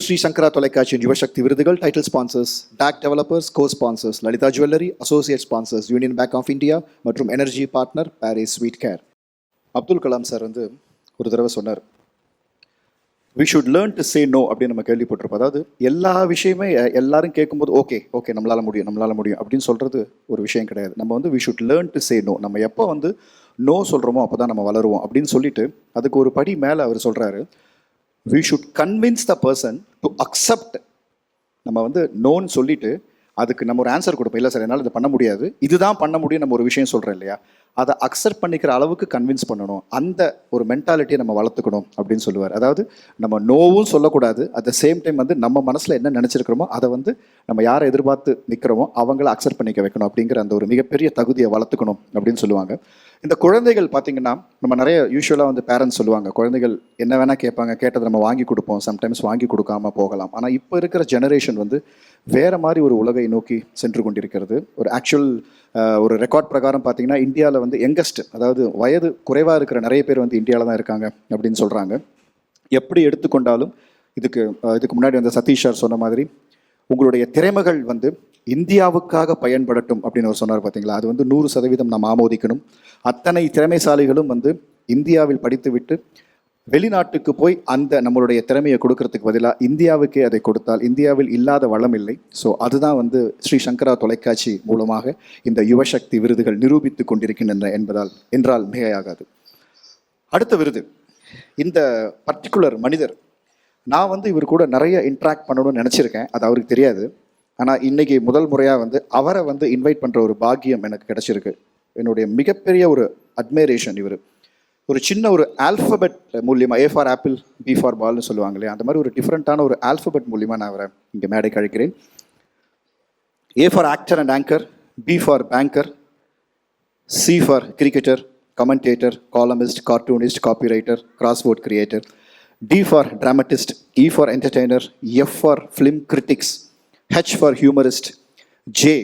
ஸ்ரீ சங்கரா தொலைக்காட்சியின் யுவசக்தி விருதுகள் title sponsors DAC developers, co sponsors Lalitha jewellery, associate sponsors union bank of India மற்றும் energy partner Paris sweet care. Abdul Kalam sir வந்து ஒரு தடவை சொன்னார், we should learn to say no அப்படின்னு நம்ம கேள்விப்பட்டிருப்போம். அதாவது எல்லா விஷயமே எல்லாரும் கேட்கும்போது ஓகே ஓகே நம்மளால முடியும் அப்படின்னு சொல்கிறது ஒரு விஷயம் கிடையாது. நம்ம வந்து we should learn to say no. நம்ம எப்போ வந்து நோ சொல்கிறோமோ அப்போ தான் நம்ம வளருவோம் அப்படின்னு சொல்லிட்டு அதுக்கு ஒரு படி மேலே அவர் சொல்கிறாரு, we should convince the person to accept. நம்ம வந்து நோன்னு சொல்லிட்டு அதுக்கு நம்ம ஒரு ஆன்சர் கொடுப்போம். இல்லை சார் என்னால் இதை பண்ண முடியாது, இதுதான் பண்ண முடியும் நம்ம ஒரு விஷயம் சொல்கிறோம் இல்லையா, அதை அக்செப்ட் பண்ணிக்கிற அளவுக்கு கன்வின்ஸ் பண்ணணும். அந்த ஒரு மென்டாலிட்டியை நம்ம வளர்த்துக்கணும் அப்படின்னு சொல்லுவார். அதாவது நம்ம நோவும் சொல்லக்கூடாது, அட் த சேம் டைம் வந்து நம்ம மனசில் என்ன நினச்சிருக்கிறோமோ அதை வந்து நம்ம யாரை எதிர்பார்த்து நிற்கிறோமோ அவங்கள அக்செப்ட் பண்ணிக்க வைக்கணும் அப்படிங்கிற அந்த ஒரு மிகப்பெரிய தகுதியை வளர்த்துக்கணும் அப்படின்னு சொல்லுவாங்க. இந்த குழந்தைகள் பார்த்திங்கன்னா நம்ம நிறைய யூஸ்வலாக வந்து பேரண்ட்ஸ் சொல்லுவாங்க, குழந்தைகள் என்ன வேணால் கேட்பாங்க, கேட்டதை நம்ம வாங்கி கொடுப்போம், சம்டைம்ஸ் வாங்கி கொடுக்காம போகலாம். ஆனால் இப்போ இருக்கிற ஜெனரேஷன் வந்து வேறு மாதிரி ஒரு உலகை நோக்கி சென்று கொண்டிருக்கிறது. ஒரு ஆக்சுவல் ஒரு ரெக்கார்ட் பிரகாரம் பார்த்திங்கன்னா இந்தியாவில் வந்து யங்கஸ்ட், அதாவது வயது குறைவாக இருக்கிற நிறைய பேர் வந்து இந்தியாவில் தான் இருக்காங்க அப்படின்னு சொல்கிறாங்க. எப்படி எடுத்துக்கொண்டாலும் இதுக்கு முன்னாடி வந்து சதீஷ் சார் சொன்ன மாதிரி உங்களுடைய திறமைகள் வந்து இந்தியாவுக்காக பயன்படட்டும் அப்படின்னு அவர் சொன்னார் பார்த்தீங்களா, அது வந்து 100% நாம் ஆமோதிக்கணும். அத்தனை திறமைசாலிகளும் வந்து இந்தியாவில் படித்துவிட்டு வெளிநாட்டுக்கு போய் அந்த நம்மளுடைய திறமையை கொடுக்கறதுக்கு பதிலாக இந்தியாவுக்கே அதை கொடுத்தால் இந்தியாவில் இல்லாத வளம் இல்லை. ஸோ அதுதான் வந்து ஸ்ரீ சங்கரா தொலைக்காட்சி மூலமாக இந்த யுவசக்தி விருதுகள் நிரூபித்து கொண்டிருக்கின்றன என்றால் மிகையாகாது. அடுத்த விருது, இந்த பர்டிகுலர் மனிதர், நான் வந்து இவர் கூட நிறைய இன்ட்ராக்ட் பண்ணணும்னு நினச்சிருக்கேன், அது அவருக்கு தெரியாது. ஆனால் இன்றைக்கி முதல் முறையாக வந்து அவரை வந்து இன்வைட் பண்ணுற ஒரு பாக்கியம் எனக்கு கிடச்சிருக்கு. என்னுடைய மிகப்பெரிய ஒரு அட்மைரேஷன். இவர் ஒரு சின்ன ஒரு ஆல்ஃபபெட் மூலியமாக, A for apple B for பால்னு சொல்லுவாங்க இல்லையா, அந்த மாதிரி ஒரு டிஃப்ரெண்ட்டான ஒரு ஆல்ஃபபெட் மூலியமாக நான் அவரை இங்கே மேடைக்கு அழைக்கிறேன். A for actor and anchor, B for banker, C for cricketer, commentator, columnist, cartoonist, copywriter, crossword creator, D for dramatist, E for entertainer, F for film critics, H for humorist, J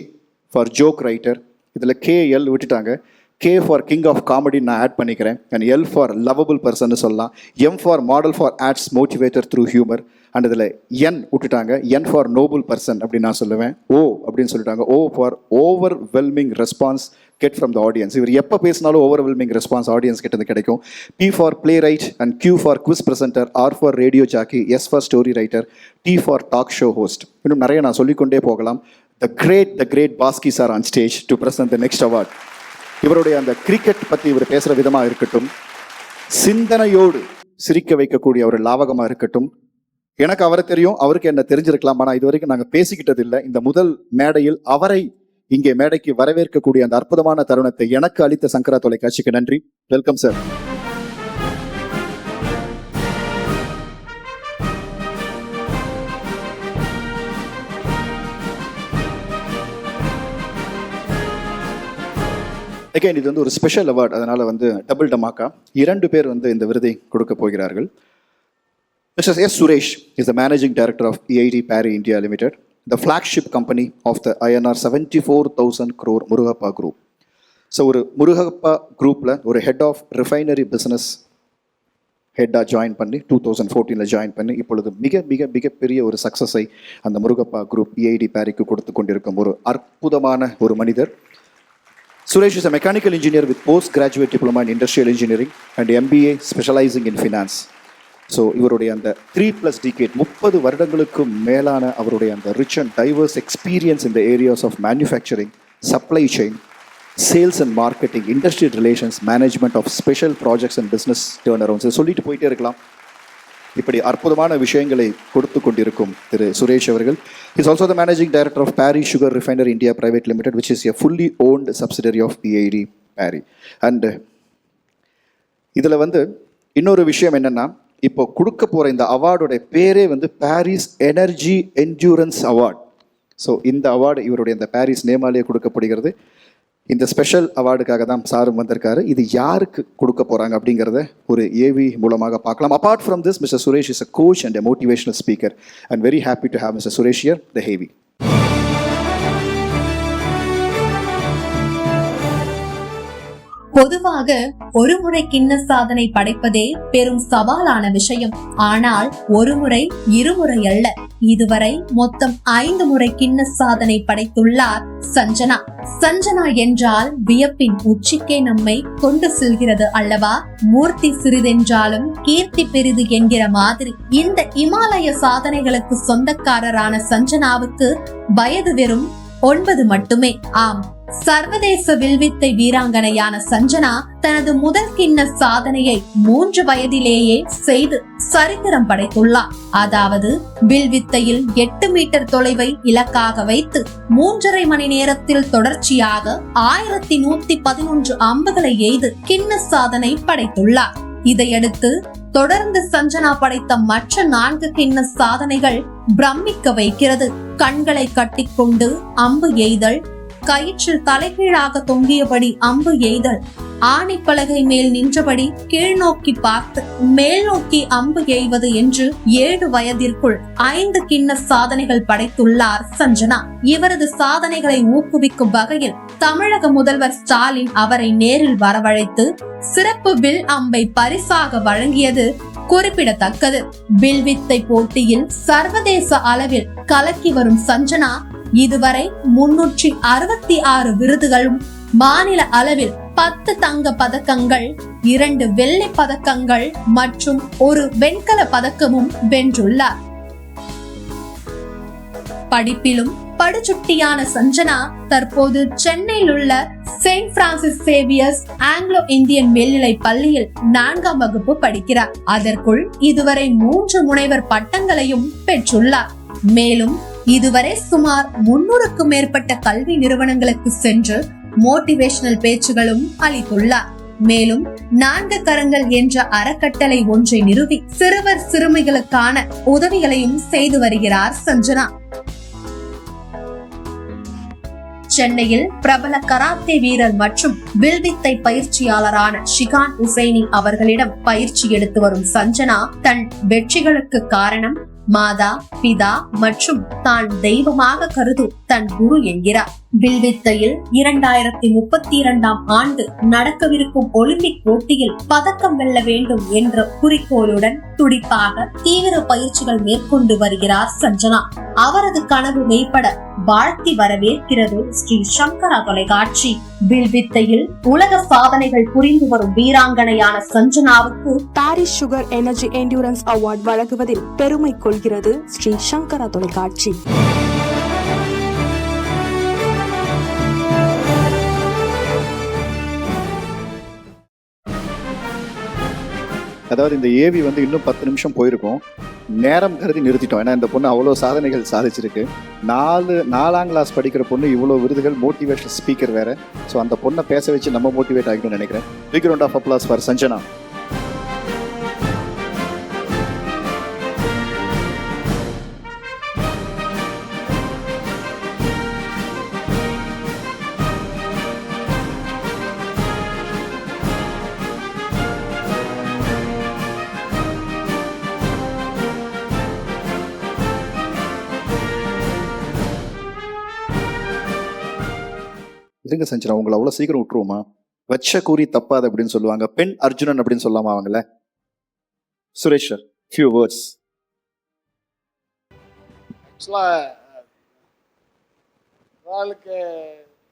for joke writer. இதில் KL விட்டுட்டாங்க, K for king of comedy நான் add பண்ணிக்கிறேன், and L for lovable person சொல்லலாம், M for model for arts motivator through humor, and இதில் N விட்டுட்டாங்க, N for noble person அப்படின்னு நான் சொல்லுவேன். O அப்படின்னு சொல்லிட்டாங்க, O for overwhelming response get from the audience. இவர் எப்போ பேசினாலும் ஓவர்வெல்மிங் ரெஸ்பான்ஸ் ஆடியன்ஸ் கிட்ட கிடைக்கும். P for playwright and Q for quiz presenter, R for radio jockey, S for story writer, T for talk show host. இன்னும் நிறைய நான் சொல்லிக்கொண்டே போகலாம். The great Baski sir on stage to present the next award. இவருடைய அந்த cricket பற்றி இவர் பேசுகிற விதமாக இருக்கட்டும், சிந்தனையோடு சிரிக்க வைக்கக்கூடிய ஒரு லாவகமாக இருக்கட்டும். எனக்கு அவரை தெரியும், அவருக்கு என்ன தெரிஞ்சிருக்கலாம், ஆனால் இது வரைக்கும் நாங்கள் பேசிக்கிட்டது இல்லை. இந்த முதல் மேடையில் அவரை இங்கே மேடைக்கு வரவேற்கக்கூடிய அந்த அற்புதமான தருணத்தை எனக்கு அளித்த சங்கரா தொலைக்காட்சிக்கு நன்றி. Welcome sir. அகைன் இது வந்து ஒரு ஸ்பெஷல் அவார்ட், அதனால வந்து டபுள் டமாக்கா 2 பேர் வந்து இந்த விருதை கொடுக்க போகிறார்கள். Mr. S. Suresh is the managing director of EID Parry India Limited, the flagship company of the INR 74,000 crore Murugappa group. So ஒரு முருகப்பா குரூப்பில் ஒரு ஹெட் ஆஃப் ரிஃபைனரி பிஸ்னஸ் ஹெட்டாக ஜாயின் பண்ணி 2014 ஜாயின் பண்ணி இப்பொழுது மிகப்பெரிய ஒரு சக்ஸஸை அந்த முருகப்பா குரூப் EID Parryக்கு கொடுத்து கொண்டிருக்கும் ஒரு அற்புதமான ஒரு மனிதர். Suresh is a mechanical engineer with post-graduate diploma in industrial engineering and MBA specializing in finance. So இவருடைய அந்த 3+ decade 30 வருடங்களுக்கு மேலான அவருடைய அந்த ரிச் அண்ட் டைவர்ஸ் எக்ஸ்பீரியன்ஸ் இந்த areas of manufacturing, supply chain, sales and marketing, industrial relations, management of special projects and business turnarounds சொல்லிட்டு போயிட்டே இருக்கலாம். இப்படி அற்புதமான விஷயங்களை கொடுத்து கொண்டிருக்கும் திரு சுரேஷ் அவர்கள். Is also the managing director of Parry Sugar Refinery India Private Limited, which is a fully owned subsidiary of EID Parry. And இதில் வந்து இன்னொரு விஷயம் என்னென்னா, இப்போ கொடுக்க போகிற இந்த அவார்டோடைய பேரே வந்து Paris energy endurance award. So இந்த அவார்டு இவருடைய இந்த பாரிஸ் நேமாலேயே கொடுக்கப்படுகிறது. இந்த ஸ்பெஷல் அவார்டுக்காக தான் சாரும் வந்திருக்காரு. இது யாருக்கு கொடுக்க போகிறாங்க அப்படிங்கிறத ஒரு ஏவி மூலமாக பார்க்கலாம். Apart from this, mister Suresh is a coach and a motivational speaker and very happy to have mister Suresh here, the heavy. பொதுவாக ஒரு முறை கின்ன சாதனை படைப்பதே பெரும் சவாலான விஷயம். ஆனால் ஒரு முறை இருமுறை அல்ல, இதுவரை மொத்தம் 5 முறை கின்ன சாதனை படைத்துள்ளார் சஞ்சனா. சஞ்சனா என்றால் வியப்பின் உச்சிக்கே நம்மை கொண்டு செல்கிறது அல்லவா? மூர்த்தி சிறிதென்றாலும் கீர்த்தி பெரிது என்கிற மாதிரி இந்த இமாலய சாதனைகளுக்கு சொந்தக்காரரான சஞ்சனாவுக்கு வயது வெறும் 9 மட்டுமே. ஆம், சர்வதேச வில்வித்தை வீராங்கனையான சஞ்சனா தனது முதல் கிண்ண சாதனையை 3 வயதிலேயே செய்து சரித்திரம் படைத்துள்ளார். அதாவது வில்வித்தையில் 8 மீட்டர் தொலைவை இலக்காக வைத்து 3.5 மணி நேரத்தில் தொடர்ச்சியாக 1111 அம்புகளை எய்து கிண்ண சாதனை படைத்துள்ளார். இதையடுத்து தொடர்ந்து சஞ்சனா படைத்த மற்ற 4 கிண்ண சாதனைகள் பிரமிக்க வைக்கிறது. கண்களை கட்டிக்கொண்டு அம்பு எய்தல், கயிற்றில் தலைகீழாக தொங்கியபடி அம்பு எய்தல், ஆணிப்பலகை மேல் நின்றபடி கீழ் நோக்கி பார்த்து மேல் நோக்கி அம்பு எய்வது என்று 7 வயதிற்குள் 5 கிண்ண சாதனைகள் படைத்துள்ளார் சஞ்சனா. இவரது சாதனைகளை ஊக்குவிக்கும் வகையில் தமிழக முதல்வர் ஸ்டாலின் அவரை நேரில் வரவழைத்து சிறப்பு வில் அம்பை பரிசாக வழங்கியது குறிப்பிடத்தக்கது. வில்வித்தை போட்டியில் சர்வதேச அளவில் கலக்கி வரும் சஞ்சனா இதுவரை 366 விருதுகளும், மாநில அளவில் 10 தங்க பதக்கங்கள், 2 வெள்ளி பதக்கங்கள் மற்றும் 1 வெண்கல பதக்கமும் வென்றுள்ளார். படிப்பிலும் படுசுட்டியான சஞ்சனா தற்போது சென்னையில் உள்ள Saint Francis Xavier's Anglo Indian மேல்நிலை பள்ளியில் 4ஆம் வகுப்பு படிக்கிறார். அதற்குள் இதுவரை 3 முனைவர் பட்டங்களையும் பெற்றுள்ளார். மேலும் இதுவரை சுமார் 300க்கும் மேற்பட்ட கல்வி நிறுவனங்களுக்கு சென்று மோட்டிவேஷனல் பேச்சுகளும் அளித்துள்ளார். மேலும் 4 கரங்கள் என்ற அறக்கட்டளை ஒன்றை நிறுவி சிறுவர் சிறுமிகளுக்கான உதவிகளையும் செய்து வருகிறார் சஞ்சனா. சென்னையில் பிரபல கராத்தே வீரர் மற்றும் வில்வித்தை பயிற்சியாளரான ஷிகான் உசைனி அவர்களிடம் பயிற்சி எடுத்து வரும் சஞ்சனா தன் வெற்றிகளுக்கு காரணம் மாதா, பிதா மற்றும் தான் தெய்வமாக கருதும் தன் குரு என்கிறார். வில்வித்தையில் 2032ஆம் ஆண்டு நடக்கவிருக்கும் ஒலிம்பிக் போட்டியில் பதக்கம் வெல்ல வேண்டும் என்ற குறிக்கோளுடன் துடிப்பாக தீவிர பயிற்சிகள் மேற்கொண்டு வருகிறார் சஞ்சனா. அவரது கனவு மெய்ப்பட வாழ்த்தி வரவேற்கிறது ஸ்ரீ சங்கரா தொலைக்காட்சி. வில்வித்தையில் உலக சாதனைகள் புரிந்து வரும் வீராங்கனையான சஞ்சனாவுக்கு Parry's sugar energy endurance award வழங்குவதில் பெருமை கொள்கிறது ஸ்ரீ சங்கரா தொலைக்காட்சி. அதாவது இந்த ஏவி வந்து இன்னும் 10 நிமிஷம் போயிருக்கும், நேரம் கருதி நிறுத்திட்டோம். ஏன்னா இந்த பொண்ணு அவ்வளோ சாதனைகள் சாதிச்சிருக்கு. 4ஆம் கிளாஸ் படிக்கிற பொண்ணு இவ்வளோ விருதுகள், மோட்டிவேஷன் ஸ்பீக்கர் வேற. ஸோ அந்த பொண்ணை பேச வச்சு நம்ம மோட்டிவேட் ஆகிக்கணும்னு நினைக்கிறேன். Big round of applause for Sanjana. இருங்க சஞ்சனா, உங்களை அவ்வளோ சீக்கிரம் விட்டுருவோமா? வச்ச கூறி தப்பாது அப்படின்னு சொல்லுவாங்க. பெண் அர்ஜுனன் அப்படின்னு சொல்லாமா அவங்கள? Suresh sir, few words.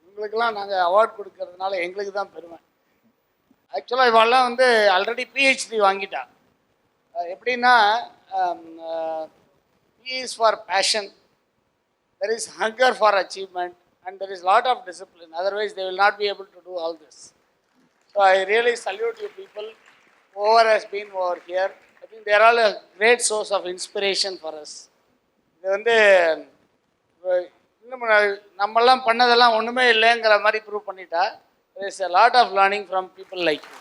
இவங்களுக்கெல்லாம் நாங்கள் அவார்ட் கொடுக்கறதுனால எங்களுக்கு தான் பெருமை. ஆக்சுவலாக இவாளெலாம் வந்து ஆல்ரெடி பிஹெச்டி வாங்கிட்டா. எப்படின்னா, P is for passion, there is hunger for achievement, and there is lot of discipline. Otherwise, they will not be able to do all this. So I really salute you people. Whoever has been over here, I think they are all a great source of inspiration for us. இது வந்து இன்னும் நம்மெல்லாம் பண்ணதெல்லாம் ஒன்றுமே இல்லைங்கிற மாதிரி prove பண்ணிட்டா. There is a lot of learning from people like you.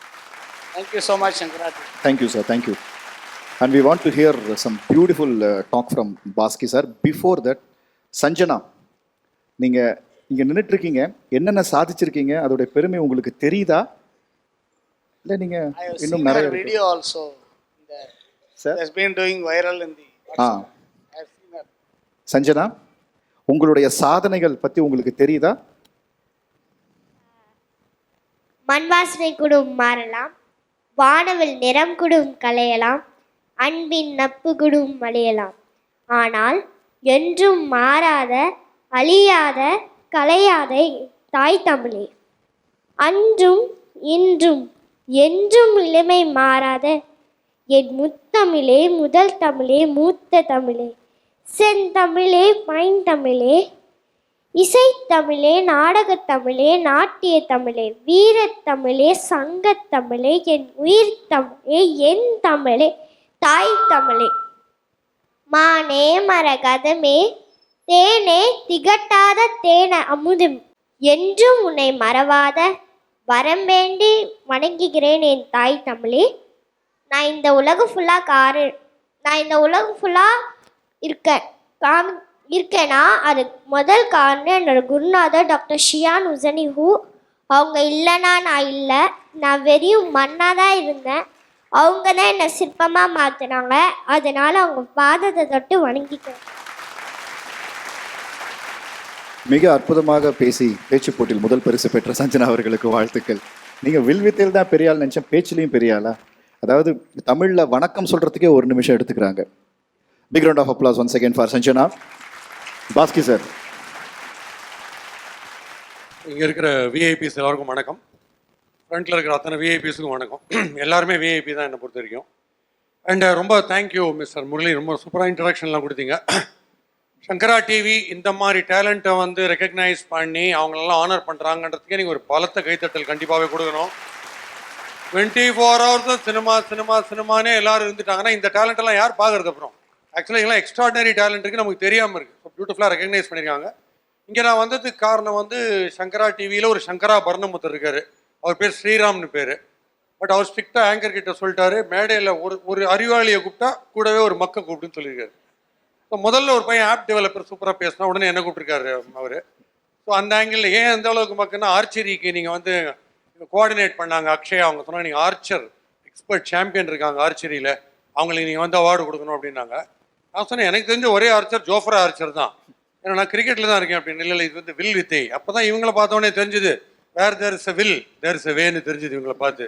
Thank you so much, Shankarati. Thank you, sir. Thank you. And we want to hear some beautiful talk from Baski sir. Before that, Sanjana, நீங்கள் இங்கே நின்றுட்டுருக்கீங்க, என்னென்ன சாதிச்சிருக்கீங்க, அதோடைய பெருமை உங்களுக்கு தெரியுதா? இல்லை நீங்கள் இன்னும் நிறைய video also has been doing viral in the Sanjana, உங்களுடைய சாதனைகள் பற்றி உங்களுக்கு தெரியுதா? மண் வாசனை கூடும் மாறலாம், வானவில் நிறம் கூடும் களையலாம், அன்பின் நட்பு கூடும் அழியலாம். ஆனால் என்றும் மாறாத அழியாத கலையாத தாய் தமிழே, அன்றும் இன்றும் என்றும் இளமை மாறாத என் முத்தமிழே, முதல் தமிழே, மூத்த தமிழே, செந்தமிழே, பைந்தமிழே, இசைத்தமிழே, நாடகத்தமிழே, நாட்டிய தமிழே, வீரத்தமிழே, சங்கத்தமிழே, என் உயிர் தமிழே, என் தமிழே, தாய் தமிழே, மானே மரகதமே, தேனே திகட்டாத தேன அமுதும், என்றும் உன்னை மறவாத வரம் வேண்டி வணங்குகிறேன் என் தாய் தமிழே. நான் இந்த உலகம் ஃபுல்லாக இருக்கேன்னா அது முதல் காரணம் என்னோட குருநாதர் டாக்டர் ஷியான் உசனி ஹூ. அவங்க இல்லைன்னா நான் இல்லை, நான் வெறும் மண்ணாக தான் இருந்தேன். அவங்க தான் என்னை சிற்பமாக மாற்றினாங்க. அதனால் அவங்க பாதத்தை தொட்டு வணங்கிக்கிறேன். மிக அற்புதமாக பேசி பேச்சு போட்டியில் முதல் பரிசு பெற்ற சஞ்சனா அவர்களுக்கு வாழ்த்துக்கள். நீங்கள் வில்வித்தையில் தான் பெரிய ஆள் நினச்சேன், பேச்சுலையும் பெரிய ஆளா? அதாவது தமிழில் வணக்கம் சொல்கிறதுக்கே ஒரு நிமிஷம் எடுத்துக்கிறாங்க. Big round of applause once again for Sanjana. Baski sir. இங்கே இருக்கிற விஐபிஸ் எல்லாருக்கும் வணக்கம். ஃப்ரண்ட்டில் இருக்கிற அத்தனை விஐபிஸுக்கும் வணக்கம். எல்லாருமே விஐபி தான் என்னை பொறுத்த வரைக்கும். அண்ட் ரொம்ப தேங்க்யூ மிஸ்டர் முரளி, ரொம்ப சூப்பராக இன்ட்ரடக்ஷன்லாம் கொடுத்தீங்க. சங்கரா டிவி இந்த மாதிரி டேலண்ட்டை வந்து ரெக்கக்னைஸ் பண்ணி அவங்களெல்லாம் ஆனர் பண்ணுறாங்கன்றதுக்கே நீங்கள் ஒரு பலத்த கைத்தட்டல் கண்டிப்பாகவே கொடுக்கணும். 24 hours சினிமானே எல்லாரும் இருந்துட்டாங்கன்னா இந்த டேலண்ட்டெல்லாம் யார் பார்க்குறது? அப்புறம் ஆக்சுவலாக இதெல்லாம் எக்ஸ்ட்ராடனரி டேலண்ட் இருக்குது, நமக்கு தெரியாமல் இருக்குது. ஸோ பியூட்டிஃபுல்லாக ரெக்கக்னைஸ் பண்ணியிருக்காங்க. இங்கே நான் வந்ததுக்கு காரணம் வந்து சங்கரா டிவியில் ஒரு சங்கரா பர்ணமுத்தர் இருக்கார். அவர் பேர் ஸ்ரீராம்னு பேர். பட் அவர் ஸ்ட்ரிக்டாக ஆங்கர் கிட்ட சொல்லிட்டாரு, மேடையில் ஒரு அறிவாளியை கூப்பிட்டா கூடவே ஒரு மக்கள் கூப்பிட்டுன்னு சொல்லியிருக்காரு. ஸோ முதல்ல ஒரு பையன் ஆப் டெவலப்பர் சூப்பராக பேசினா உடனே என்ன கூப்பிட்டுருக்காரு அவர். ஸோ அந்த ஆங்கிளில் ஏன் எந்த அளவுக்கு மக்கள்னா ஆர்ச்சரிக்கு நீங்கள் வந்து கோஆர்டினேட் பண்ணாங்க அக்ஷயா. அவங்க சொன்னாங்க நீங்கள் ஆர்ச்சர் எக்ஸ்பர்ட் சாம்பியன் இருக்காங்க ஆர்ச்சரியில், அவங்களுக்கு நீங்கள் வந்து அவார்டு கொடுக்கணும் அப்படின்னாங்க. நான் சொன்னேன் எனக்கு தெரிஞ்ச ஒரே ஆர்ச்சர் ஜோஃப்ரா ஆர்ச்சர் தான், ஏன்னா நான் கிரிக்கெட்டில் தான் இருக்கேன் அப்படின்னு. இல்லை இது வந்து வில் வித்தை. அப்போ தான் இவங்களை பார்த்தோன்னே தெரிஞ்சுது where there is a will there is a வேன்னு தெரிஞ்சுது இவங்களை பார்த்து.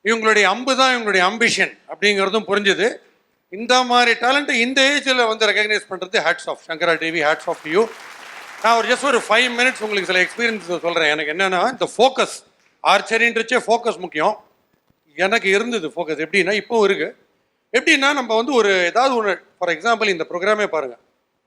இவங்களுடைய அம்பு தான் இவங்களுடைய அம்பிஷன் அப்படிங்கிறதும் புரிஞ்சுது. இந்த மாதிரி டேலண்ட்டை இந்த ஏஜில் வந்து ரெகக்னைஸ் பண்ணுறது hats off Sankara TV, hats off you. நான் ஒரு ஜஸ்ட் ஒரு 5 minutes உங்களுக்கு சில எக்ஸ்பீரியன்ஸ் சொல்கிறேன். எனக்கு என்னென்னா இந்த ஃபோக்கஸ், ஆர்ச்சரின்றச்சே ஃபோக்கஸ் முக்கியம். எனக்கு இருந்தது ஃபோக்கஸ். எப்படின்னா இப்போவும் இருக்குது. எப்படின்னா நம்ம வந்து ஒரு ஏதாவது ஒன்று, ஃபார் எக்ஸாம்பிள் இந்த ப்ரோக்ராமே பாருங்கள்,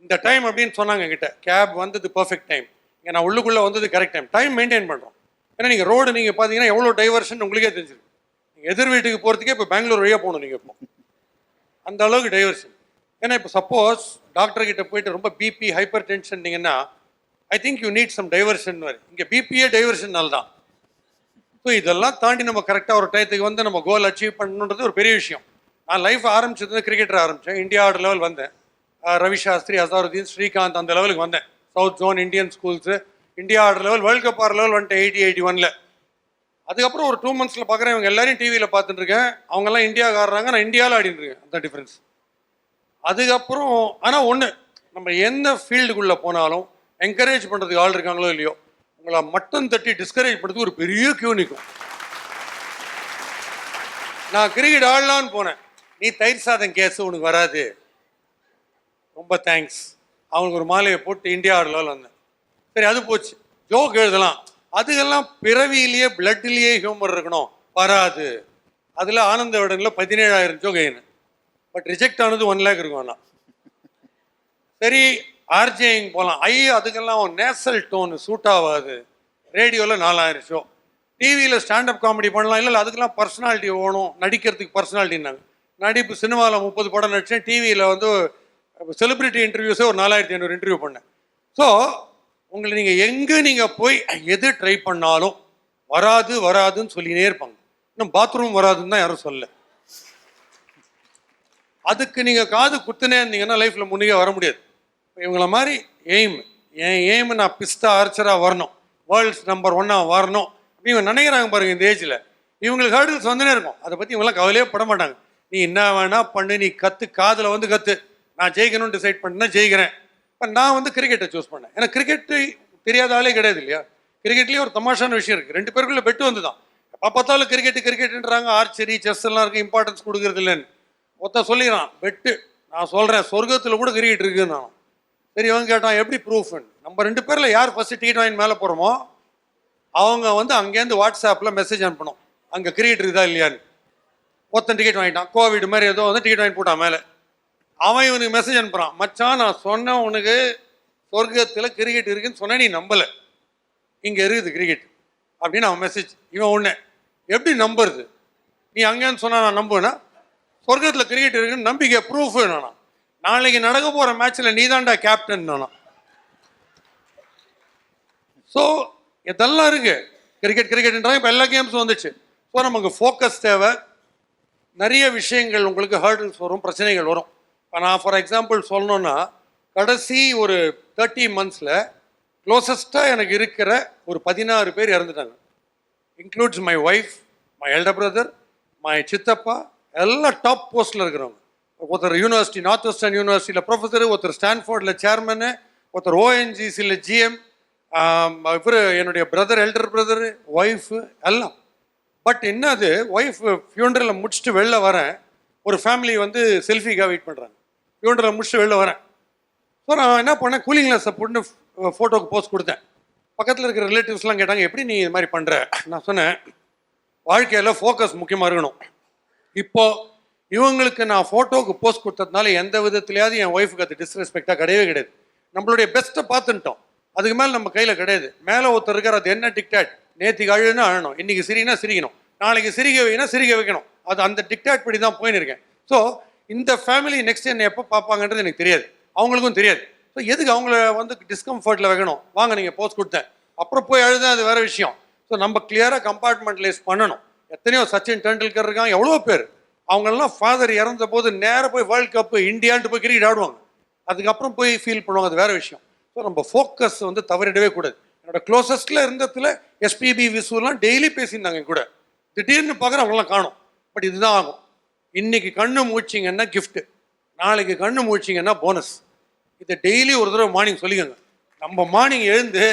இந்த டைம் அப்படின்னு சொன்னாங்க என்கிட்ட, கேப் வந்தது பர்ஃபெக்ட் டைம், இங்கே நான் உள்ளுக்குள்ளே வந்தது கரெக்ட் டைம். டைம் மெயின்டைன் பண்ணுறோம். ஏன்னா நீங்கள் ரோடு நீங்கள் பார்த்தீங்கன்னா எவ்வளோ டைவர்ஷன் உங்களுக்கே தெரிஞ்சிருக்கு. நீங்கள் எதிர் வீட்டுக்கு போகிறதுக்கே இப்போ பெங்களூர் வழியாக போகணும் நீங்கள். இப்போ அந்த அளவுக்கு டைவர்ஷன். ஏன்னா இப்போ சப்போஸ் டாக்டர்கிட்ட போயிட்டு ரொம்ப பிபி ஹைப்பர் டென்ஷன்னிங்கன்னா I think you need some diversion. வரை இங்கே பிபியே டைவர்ஷனால் தான். ஸோ இதெல்லாம் தாண்டி நம்ம கரெக்டாக ஒரு டயத்துக்கு வந்து நம்ம கோல் அச்சீவ் பண்ணணுன்றது ஒரு பெரிய விஷயம். நான் லைஃப் ஆரம்பிச்சது கிரிக்கெட்டர் ஆரம்பித்தேன். இந்தியா ஆர்டர் லெவல் வந்தேன். ரவி சாஸ்திரி, அசாருதீன், ஸ்ரீகாந்த் அந்த லெவலுக்கு வந்தேன். South zone Indian schools, India order level, world cup order level வந்துட்டு 80-81. அதுக்கப்புறம் ஒரு 2 months பார்க்குறேன், இவங்க எல்லாரையும் டிவியில் பார்த்துட்டு இருக்கேன். அவங்கெல்லாம் இந்தியாவுக்கு ஆடுறாங்க, நான் இந்தியாவில் ஆடிட்டு இருக்கேன். அந்த டிஃப்ரென்ஸ். அதுக்கப்புறம் ஆனால் ஒன்று, நம்ம எந்த ஃபீல்டுக்குள்ளே போனாலும் என்கரேஜ் பண்ணுறதுக்கு ஆள் இருக்காங்களோ இல்லையோ, உங்களை மட்டும் தட்டி டிஸ்கரேஜ் பண்ணுறதுக்கு ஒரு பெரிய கியூ நிற்கும். நான் கிரிக்கெட் ஆடலான்னு போனேன், நீ தயிர் சாதம் கேஸு உனக்கு வராது, ரொம்ப தேங்க்ஸ். அவனுக்கு ஒரு மாலையை போட்டு இந்தியா ஆடலான்னு வந்தேன். சரி அது போச்சு. ஜோக் எழுதலாம், அதுக்கெல்லாம் பிறவியிலேயே பிளட்லேயே ஹியூமர் இருக்கணும், வராது. அதில் ஆனந்த விடனில் 17,000 ஜோக் எழுதினேன். பட் ரிஜெக்ட் ஆனது 1 lakh இருக்கும். ஆனால் சரி ஆர்ஜேயிங் போகலாம், அதுக்கெல்லாம் நேசல் டோனு சூட் ஆகாது. ரேடியோவில் 4,000 ஷோ, டிவியில் ஸ்டாண்டப் காமெடி பண்ணலாம். இல்லை அதுக்கெல்லாம் பர்சனாலிட்டி ஓணும், நடிக்கிறதுக்கு பர்சனாலிட்டின்னாங்க. நடிப்பு சினிமாவில் 30 படம் நடித்தேன். டிவியில் வந்து செலிப்ரிட்டி இன்டர்வியூஸே ஒரு 4,500 இன்டர்வியூ பண்ணேன். ஸோ உங்களை நீங்கள் எங்கே நீங்கள் போய் எது ட்ரை பண்ணாலும் வராதுன்னு சொல்லினே இருப்பாங்க. இன்னும் பாத்ரூம் வராதுன்னு தான் யாரும் சொல்ல. அதுக்கு நீங்கள் காது குத்துனே இருந்தீங்கன்னா லைஃப்பில் முன்னே வர முடியாது. இவங்கள மாதிரி என் எய்ம் நான் பிஸ்தா ஆர்ச்சராக வரணும், வேர்ல்ட்ஸ் நம்பர் 1 வரணும் இவங்க நினைக்கிறாங்க பாருங்க. இந்த ஏஜில் இவங்களுக்கு ஹேர்டில்ஸ் வந்துனே இருக்கும். அதை பற்றி இவங்களாம் கவலையே பட மாட்டாங்க. நீ என்ன வேணா பண்ணு, நீ கற்று, காதில் வந்து கற்று. நான் ஜெயிக்கணும்னு டிசைட் பண்ணேன்னா ஜெயிக்கிறேன். இப்போ நான் வந்து கிரிக்கெட்டை சூஸ் பண்ணேன். ஏன்னா கிரிக்கெட்டு தெரியாத ஆளே கிடையாது இல்லையா. கிரிக்கெட்லேயே ஒரு தமாஷான விஷயம் இருக்குது. 2 பேருக்குள்ளே பெட்டு வந்து தான் பார்த்தாலும் கிரிக்கெட்டுன்றாங்க, ஆர்ச்சரி செஸ் எல்லாம் இருக்கு, இம்பார்ட்டன்ஸ் கொடுக்கறது இல்லைன்னு. சொல்லிடுறான் பெட்டு, நான் சொல்கிறேன் சொர்க்கத்தில் கூட கிரிக்கெட் இருக்குன்னு. நான் சரி இவன் கேட்டான் எப்படி ப்ரூஃப்னு. நம்ம 2 பேரில் யார் ஃபஸ்ட்டு டிக்கெட் வாங்கி மேலே போகிறோமோ அவங்க வந்து அங்கேருந்து வாட்ஸ்அப்பில் மெசேஜ் அனுப்பணும் அங்கே கிரிக்கெட் இருக்குதா இல்லையான்னு. டிக்கெட் வாங்கிட்டான், கோவிட் மாதிரி ஏதோ வந்து டிக்கெட் வாங்கி போட்டான் மேலே. அவன் இவனுக்கு மெசேஜ் அனுப்புகிறான், மச்சான் நான் சொன்னேன் உனக்கு சொர்க்கத்தில் கிரிக்கெட் இருக்குன்னு சொன்னேன், நீ நம்பலை, இங்கே இருக்குது கிரிக்கெட் அப்படின்னு அவன் மெசேஜ். இவன் ஒன்று எப்படி நம்புறது, நீ அங்கேன்னு சொன்னால் நான் நம்புவேன்னா, சொர்க்கத்தில் கிரிக்கெட் இருக்குன்னு நம்பிக்கை ப்ரூஃப் வேணா, நாளைக்கு நடக்க போகிற மேட்ச்சில் நீ தான்டா கேப்டன் நானா. ஸோ இதெல்லாம் இருக்கு, கிரிக்கெட்ன்றாங்க, இப்போ எல்லா கேம்ஸும் வந்துச்சு. ஸோ நமக்கு ஃபோக்கஸ் தேவை. நிறைய விஷயங்கள் உங்களுக்கு ஹர்டில்ஸ் வரும், பிரச்சனைகள் வரும். இப்போ நான் ஃபார் எக்ஸாம்பிள் சொல்லணுன்னா, கடைசி ஒரு 30 monthsல க்ளோசஸ்ட்டாக எனக்கு இருக்கிற ஒரு 16 பேர் இறந்துட்டாங்க. Includes my wife, my elder brother, my சித்தப்பா, எல்லாம் டாப் போஸ்ட்டில் இருக்கிறவங்க. ஒருத்தர் யூனிவர்சிட்டி, நார்த் வெஸ்டர்ன் யூனிவர்சிட்டியில் ப்ரொஃபஸரு, ஒருத்தர் ஸ்டான்ஃபோர்டில் சேர்மனு, ஒருத்தர் ஓஎன்ஜிசியில் ஜிஎம், இவர் என்னுடைய பிரதர், எல்டர் பிரதரு, ஒய்ஃபு எல்லாம். பட் என்னது, ஒய்ஃப் ஃபியூனரலை முடிச்சுட்டு வெளில வரேன், ஒரு ஃபேமிலி வந்து செல்ஃபிக்காக வெயிட் பண்ணுறாங்க. ஃபியூனரலை முடிச்சுட்டு வெளில வரேன். ஸோ நான் என்ன பண்ணேன், கூலிங் கிளாஸை போட்டு ஃபோட்டோக்கு போஸ்ட் கொடுத்தேன். பக்கத்தில் இருக்கிற ரிலேட்டிவ்ஸ்லாம் கேட்டாங்க எப்படி நீ இது மாதிரி பண்ணுற. நான் சொன்னேன் வாழ்க்கையில் ஃபோக்கஸ் முக்கியமாக இருக்கணும். இப்போது இவங்களுக்கு நான் ஃபோட்டோவுக்கு போஸ்ட் கொடுத்ததுனால எந்த விதத்துலையாவது என் ஒய்ஃபுக்கு அது டிஸ்ரெஸ்பெக்டாக கிடையவே கிடையாது. நம்மளுடைய பெஸ்ட்டை பார்த்துட்டோம், அதுக்கு மேலே நம்ம கையில் கிடையாது. மேலே ஒருத்தர் இருக்கார், அது என்ன டிக்டாட், நேற்றுக்கு அழுன்னா அழணும், இன்றைக்கி சிரினா சிரிக்கணும், நாளைக்கு சிரிக்க வைனா சிரிக்க வைக்கணும். அது அந்த டிக்டாட் படி தான் போயின்னு இருக்கேன். ஸோ இந்த ஃபேமிலி நெக்ஸ்ட் என்னை எப்போ பார்ப்பாங்கன்றது எனக்கு தெரியாது, அவங்களுக்கும் தெரியாது. ஸோ எதுக்கு அவங்கள வந்து டிஸ்கம்ஃபர்ட்டில் வைக்கணும். வாங்க நீங்கள் போஸ்ட் கொடுத்தேன், அப்புறம் போய் அழுதா அது வேறு விஷயம். ஸோ நம்ம கிளியராக கம்பார்ட்மெண்ட்லைஸ் பண்ணணும். எத்தனையோ சச்சின் டெண்டுல்கர் இருக்காங்க, எவ்வளோ பேர், அவங்களெல்லாம் ஃபாதர் இறந்த போது நேராக போய் வேர்ல்டு கப்பு இந்தியான்ட்டு போய் கிரிக்கெட் ஆடுவாங்க, அதுக்கப்புறம் போய் ஃபீல் பண்ணுவாங்க, அது வேறு விஷயம். ஸோ நம்ம ஃபோக்கஸ் வந்து தவறிடவே கூடாது. என்னோட க்ளோசஸ்ட்டில் இருந்ததில் எஸ்பிபி விசுலாம் டெய்லி பேசியிருந்தாங்க கூட. திடீர்னு பார்க்குற அவங்களாம் காணும். பட் இதுதான் ஆகும், இன்னைக்கு கண்ணு மூச்சிங்கன்னா கிஃப்ட்டு, நாளைக்கு கண்ணு மூச்சிங்கன்னா போனஸ். இதை டெய்லி ஒரு தடவை மார்னிங் சொல்லிக்கோங்க. நம்ம மார்னிங் எழுந்து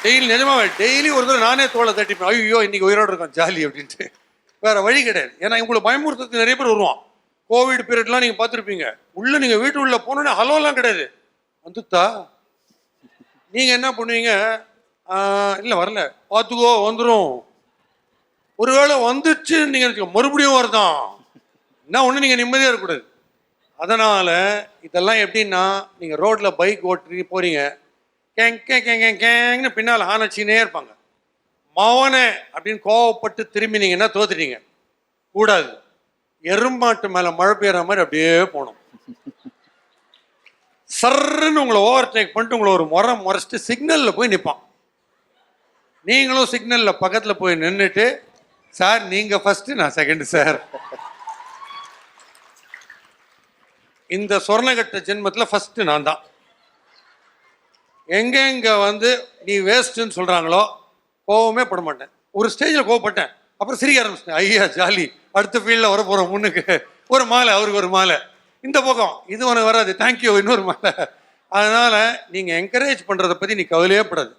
டெய்லி நிஜமாக டெய்லி ஒரு தடவை நானே தோலை தட்டிப்பேன், ஐயோ இன்னைக்கு உயிரோடு இருக்கோம் ஜாலி அப்படின்ட்டு. வேறு வழி கிடையாது. ஏன்னா உங்களுக்கு பயமுறுத்துறதுக்கு நிறைய பேர் வருவான். கோவிட் பீரியட்லாம் நீங்கள் பார்த்துருப்பீங்க, உள்ளே நீங்கள் வீட்டு உள்ளே போனோன்னே ஹலோலாம் கிடையாது, வந்துட்டா நீங்கள் என்ன பண்ணுவீங்க, இல்லை வரல பார்த்துக்கோ வந்துடும். ஒருவேளை வந்துச்சு நீங்கள் மறுபடியும் வருதான், என்ன ஒன்று நீங்கள் நிம்மதியாக இருக்கக்கூடாது. அதனால் இதெல்லாம் எப்படின்னா, நீங்கள் ரோட்டில் பைக் ஓட்டி போகிறீங்க, கேங்னு பின்னால் ஆனச்சினே இருப்பாங்க, மவனே அப்படின்னு கோவப்பட்டு திரும்பினீங்கன்னா தோத்துட்டீங்க. கூடாது, எருமாட்டு மேலே மழை பெய்கிற மாதிரி அப்படியே போகணும். சர்ன்னு உங்களை ஓவர்டேக் பண்ணிட்டு உங்களை ஒரு முறைச்சிட்டு சிக்னலில் போய் நிற்பான். நீங்களும் சிக்னலில் பக்கத்தில் போய் நின்றுட்டு, சார் நீங்கள் ஃபஸ்ட்டு நான் செகண்டு சார். இந்த சொர்ணகட்ட ஜென்மத்தில் ஃபஸ்ட்டு நான் தான். எங்கெங்கே வந்து நீ வேஸ்ட்டுன்னு சொல்கிறாங்களோ கோவமே பட மாட்டேன். ஒரு ஸ்டேஜில் கோவப்பட்டேன், அப்புறம் சிரிக்க ஆரம்பிச்சிட்டேன், ஐயா ஜாலி, அடுத்த ஃபீல்டில் வர போகிறோம், முன்னுக்கு ஒரு மாலை, அவருக்கு ஒரு மாலை, இந்த பக்கம் இது உனக்கு வராது, தேங்க்யூ இன்னொரு மாலை. அதனால் நீங்கள் என்கரேஜ் பண்ணுறதை பற்றி நீ கவலையே படாது.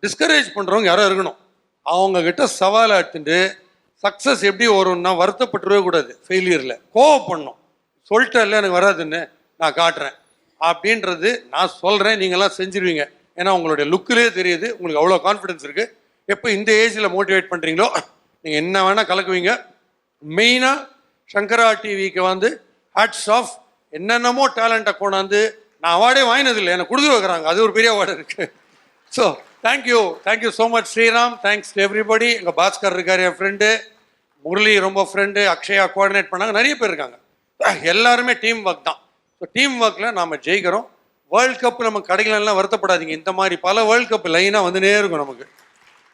டிஸ்கரேஜ் பண்ணுறவங்க யாரோ இருக்கணும், அவங்கக்கிட்ட சவாலை எடுத்துட்டு சக்ஸஸ் எப்படி வரும்னா வருத்தப்பட்டுருவே கூடாது. ஃபெயிலியரில் கோவப்படணும், சொல்லிட்டேன்ல எனக்கு வராதுன்னு நான் காட்டுறேன் அப்படின்றது நான் சொல்கிறேன், நீங்கள்லாம் செஞ்சுருவீங்க. ஏன்னா உங்களுடைய லுக்கிலே தெரியுது உங்களுக்கு அவ்வளோ கான்ஃபிடென்ஸ் இருக்குது. எப்போ இந்த ஏஜில் மோட்டிவேட் பண்ணுறீங்களோ நீங்கள் என்ன வேணால் கலக்குவீங்க. மெயினாக சங்கரா டிவிக்கு வந்து ஹேட்ஸ் ஆஃப், என்னென்னமோ டேலண்ட்டை கொண்டாந்து நான் அவார்டே வாங்கினதில்லை, எனக்கு கொடுத்து வைக்கிறாங்க, அது ஒரு பெரிய அவார்டு இருக்குது. So thank you so much Sriram, thanks to everybody. எங்கள் பாஸ்கர் இருக்கார் என் ஃப்ரெண்டு, முரளி ரொம்ப ஃப்ரெண்டு, அக்ஷயா கோஆர்டினேட் பண்ணாங்க, நிறைய பேர் இருக்காங்க, எல்லாருமே டீம் ஒர்க் தான். ஸோ டீம் ஒர்க்கில் நாம் ஜெயிக்கிறோம். வேர்ல்டு கப் நம்ம கிடைக்கலலாம் வருத்தப்படாதீங்க, இந்த மாதிரி பல வேர்ல்டு கப் லைனாக வந்துனே இருக்கும் நமக்கு.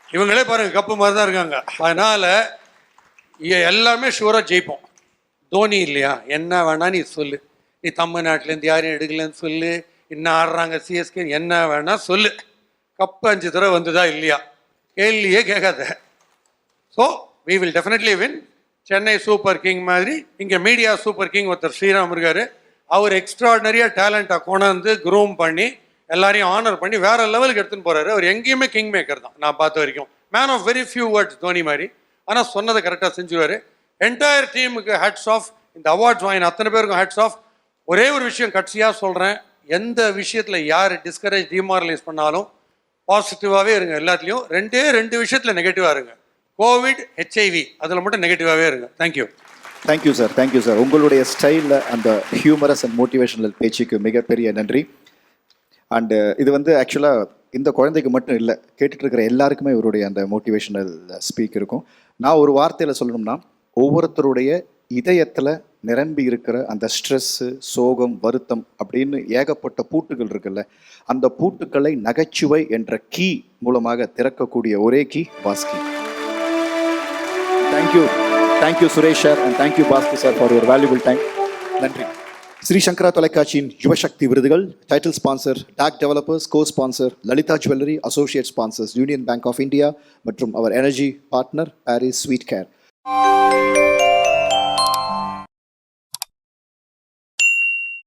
இவங்களே பாருங்கள் கப்பு மாதிரி தான் இருக்காங்க. அதனால் எல்லாமே ஷூராக ஜெயிப்போம். தோனி இல்லையா, என்ன வேணா நீ சொல்லு, நீ தமிழ்நாட்டிலேருந்து யாரையும் எடுக்கலன்னு சொல்லு, இன்னும் ஆடுறாங்க சிஎஸ்கே, என்ன வேணா சொல்லு, கப்பு 5 தடவை வந்துதா இல்லையா, கேள்வியே கேட்காத. So we will definitely win. Chennai super king மாதிரி இங்கே மீடியா சூப்பர் கிங் ஒருத்தர் ஸ்ரீராம் இருக்கார், அவர் எக்ஸ்ட்ராடனரியாக டேலண்ட்டாக கொண்டாந்து க்ரூம் பண்ணி எல்லாரையும் ஆனர் பண்ணி வேறு லெவலுக்கு எடுத்துன்னு போகிறாரு. அவர் எங்கேயுமே கிங் மேக்கர் தான் நான் பார்த்த வரைக்கும். Man of very few words Dhoni மாதிரி, ஆனால் சொன்னதை கரெக்டாக செஞ்சுருவார். என்டையர் டீமுக்கு ஹேட்ஸ் ஆஃப். இந்த அவார்ட்ஸ் வாங்கின அத்தனை பேருக்கும் ஹேட்ஸ் ஆஃப். ஒரே ஒரு விஷயம் கட்சியாக சொல்கிறேன், எந்த விஷயத்தில் யார் டிஸ்கரேஜ் டிமாரலைஸ் பண்ணாலும் பாசிட்டிவாகவே இருங்க. எல்லாத்துலேயும் ரெண்டு விஷயத்தில் நெகட்டிவாக இருங்க. கோவிட், ஹெச்ஐவி அதில் மட்டும் நெகட்டிவாகவே இருங்க. Thank you. Thank you sir, thank you sir. உங்களுடைய ஸ்டைலில் அந்த ஹியூமரஸ் அண்ட் மோட்டிவேஷனல் பேச்சுக்கு மிகப்பெரிய நன்றி. அண்டு இது வந்து ஆக்சுவலாக இந்த குழந்தைக்கு மட்டும் இல்லை, கேட்டுட்டு இருக்கிற எல்லாருக்குமே இவருடைய அந்த மோட்டிவேஷனல் ஸ்பீக் இருக்கும். நான் ஒரு வார்த்தையில் சொல்லணும்னா, ஒவ்வொருத்தருடைய இதயத்தில் நிரம்பி இருக்கிற அந்த ஸ்ட்ரெஸ்ஸு, சோகம், வருத்தம் அப்படின்னு ஏகப்பட்ட பூட்டுகள் இருக்குல்ல, அந்த பூட்டுக்களை நகைச்சுவை என்ற கீ மூலமாக திறக்கக்கூடிய ஒரே key Baski. Thank you Suresh sir, and thank you Baski sir for your valuable time. நன்றி. ஸ்ரீ சங்கரா தொலைக்காட்சியின் யுவசக்தி விருதுகள் title sponsor DAC developers, co sponsor Lalitha jewellery, associate sponsors union bank of India மற்றும் our energy partner Paris sweet care.